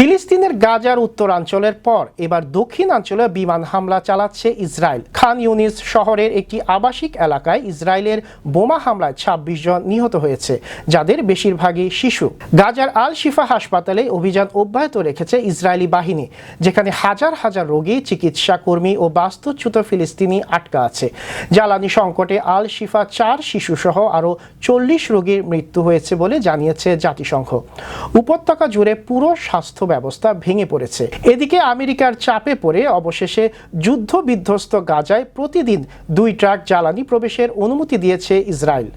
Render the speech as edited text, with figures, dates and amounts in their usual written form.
ফিলিস্তিনের গাজার উত্তরাঞ্চলের পর এবার দক্ষিণাঞ্চলে বিমান হামলা চালাচ্ছে ইসরায়েল। খান ইউনিস শহরের একটি আবাসিক এলাকায় ইসরায়েলের বোমা হামলায় ২৬ জন নিহত হয়েছে, যাদের বেশিরভাগই শিশু। গাজার আল শিফা হাসপাতালে অভিযান অব্যাহত রেখেছে ইসরায়েলি বাহিনী, যেখানে হাজার হাজার রোগী, চিকিৎসা কর্মী ও বাস্তুচ্যুত ফিলিস্তিনি আটকা আছে। জ্বালানি সংকটে আল শিফা ৪ শিশুসহ আরও ৪০ রোগীর মৃত্যু হয়েছে বলে জানিয়েছে জাতিসংঘ। উপত্যকা জুড়ে পুরো স্বাস্থ্য ব্যবস্থা ভেঙে পড়েছে। এদিকে আমেরিকার চাপে পড়ে অবশেষে যুদ্ধ বিধ্বস্ত গাজায় প্রতিদিন ২ ট্রাক জ্বালানি প্রবেশের অনুমতি দিয়েছে ইসরায়েল।